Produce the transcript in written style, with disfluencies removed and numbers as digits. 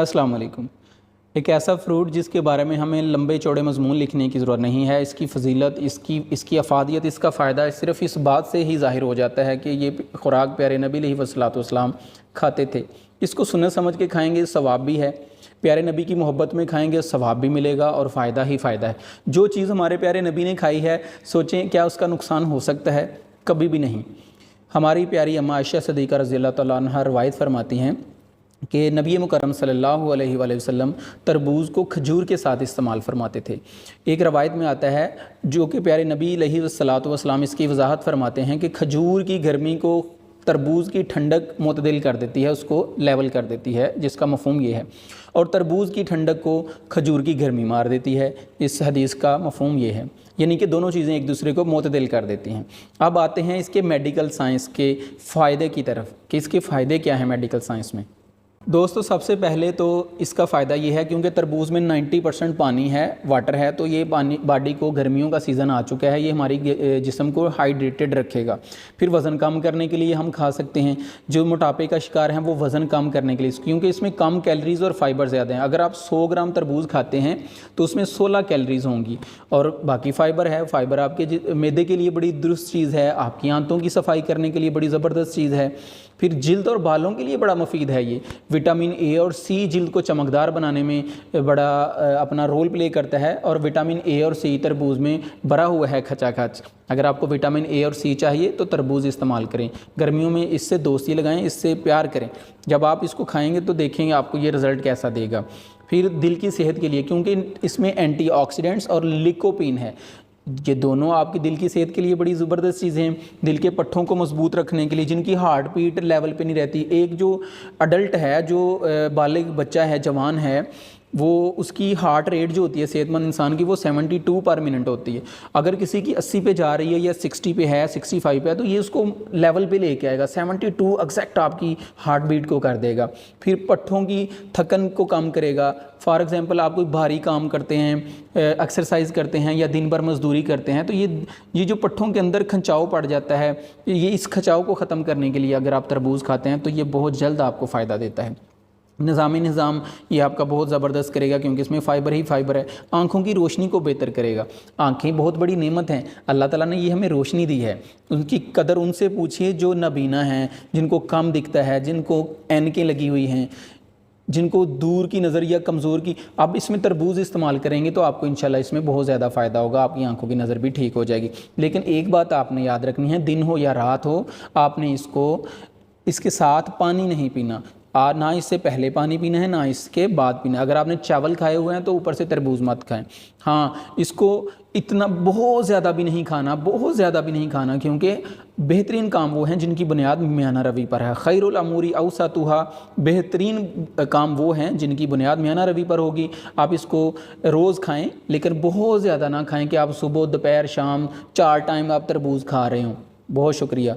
अस्सलाम वालेकुम। एक ऐसा फ़्रूट जिसके बारे में हमें लंबे चौड़े मज़मून लिखने की ज़रूरत नहीं है। इसकी फ़जीलत, इसकी अफ़ादियत, इसका फ़ायदा सिर्फ़ इस बात से ही ज़ाहिर हो जाता है कि ये ख़ुराक प्यारे नबी अलैहिस्सलाम खाते थे। इसको सुन्नत समझ के खाएँगे, सवाब भी है। प्यारे नबी की मोहब्बत में खाएँगे, सवाब भी मिलेगा और फ़ायदा ही फ़ायदा है। जो चीज़ हमारे प्यारे नबी ने खाई है, सोचें क्या उसका नुकसान हो सकता है? कभी भी नहीं। हमारी प्यारी अम्मा आयशा सिद्दीक़ा रज़ियल्लाहु तआला अन्हा रवायत फरमाती हैं कि नबी मुकर्रम सल्लल्लाहु अलैहि वसल्लम तरबूज़ को खजूर के साथ इस्तेमाल फरमाते थे। एक रवायत में आता है जो कि प्यारे नबी अलैहिस्सलातु वस्सलाम इसकी वजाहत फरमाते हैं कि खजूर की गर्मी को तरबूज़ की ठंडक मुतदिल कर देती है, उसको लेवल कर देती है, जिसका मफ़हूम ये है। और तरबूज़ की ठंडक को खजूर की गर्मी मार देती है। इस हदीस का मफ़हूम ये है, यानी कि दोनों चीज़ें एक दूसरे को मुतदिल कर देती हैं। अब आते हैं इसके मेडिकल साइंस के फ़ायदे की तरफ कि इसके फ़ायदे क्या हैं मेडिकल साइंस में। दोस्तों, सबसे पहले तो इसका फ़ायदा ये है क्योंकि तरबूज़ में 90% पानी है, वाटर है, तो ये पानी बॉडी को, गर्मियों का सीज़न आ चुका है, ये हमारी जिस्म को हाइड्रेटेड रखेगा। फिर वज़न कम करने के लिए हम खा सकते हैं। जो मोटापे का शिकार हैं वो वज़न कम करने के लिए, क्योंकि इसमें कम कैलोरीज़ और फाइबर ज़्यादा हैं। अगर आप 100 ग्राम तरबूज़ खाते हैं तो उसमें 16 कैलोरीज़ होंगी और बाकी फ़ाइबर है। फ़ाइबर आपके मैदे के लिए बड़ी दुरुस्त चीज़ है, आपकी आंतों की सफाई करने के लिए बड़ी ज़बरदस्त चीज़ है। फिर जिल्द और बालों के लिए बड़ा मुफीद है ये। विटामिन ए और सी जिल्द को चमकदार बनाने में बड़ा अपना रोल प्ले करता है और विटामिन ए और सी तरबूज़ में भरा हुआ है खचाखच। अगर आपको विटामिन ए और सी चाहिए तो तरबूज़ इस्तेमाल करें। गर्मियों में इससे दोस्ती लगाएं, इससे प्यार करें। जब आप इसको खाएंगे तो देखेंगे आपको ये रिज़ल्ट कैसा देगा। फिर दिल की सेहत के लिए, क्योंकि इसमें एंटीऑक्सीडेंट्स और लिकोपीन है, ये दोनों आपकी दिल की सेहत के लिए बड़ी ज़बरदस्त चीज़ें हैं। दिल के पट्ठों को मजबूत रखने के लिए, जिनकी हार्ट बीट लेवल पे नहीं रहती। एक जो अडल्ट है, जो बालिग बच्चा है, जवान है, वो उसकी हार्ट रेट जो होती है सेहतमंद इंसान की, वो 72 पर मिनट होती है। अगर किसी की 80 पे जा रही है या 60 पे है, 65 पे है, तो ये उसको लेवल पे लेके आएगा। 72 एग्जैक्ट आपकी हार्ट बीट को कर देगा। फिर पट्ठों की थकन को कम करेगा। फॉर एग्जांपल आप कोई भारी काम करते हैं, एक्सरसाइज करते हैं या दिन भर मजदूरी करते हैं, तो ये जो पट्ठों के अंदर खंचाव पड़ जाता है, ये इस खंचाव को ख़त्म करने के लिए अगर आप तरबूज़ खाते हैं तो ये बहुत जल्द आपको फ़ायदा देता है। निज़ाम ये आपका बहुत ज़बरदस्त करेगा क्योंकि इसमें फ़ाइबर ही फ़ाइबर है। आँखों की रोशनी को बेहतर करेगा। आँखें बहुत बड़ी नेमत हैं, अल्लाह ताला ने ये हमें रोशनी दी है। उनकी कदर उनसे पूछिए जो नाबीना हैं, जिनको कम दिखता है, जिनको ऐनकें लगी हुई हैं, जिनको दूर की नज़र या कमज़ोर की। आप इसमें तरबूज़ इस्तेमाल करेंगे तो आपको इंशाल्लाह इसमें बहुत ज़्यादा फ़ायदा होगा, आपकी आंखों की नज़र भी ठीक हो जाएगी। लेकिन एक बात आपने याद रखनी है, दिन हो या रात हो, आपने इसके साथ पानी नहीं पीना। ना इससे पहले पानी पीना है, ना इसके बाद पीना है। अगर आपने चावल खाए हुए हैं तो ऊपर से तरबूज मत खाएं। हाँ, इसको इतना बहुत ज़्यादा भी नहीं खाना, बहुत ज़्यादा भी नहीं खाना, क्योंकि बेहतरीन काम वो हैं जिनकी बुनियाद मियाना रवी पर है। खैरुल अमूरी औसतुहा, बेहतरीन काम वो हैं जिनकी बुनियाद मियाना रवी पर होगी। आप इसको रोज़ खाएं, लेकिन बहुत ज़्यादा ना खाएं कि आप सुबह, दोपहर, शाम 4 टाइम आप तरबूज खा रहे हों। बहुत शुक्रिया।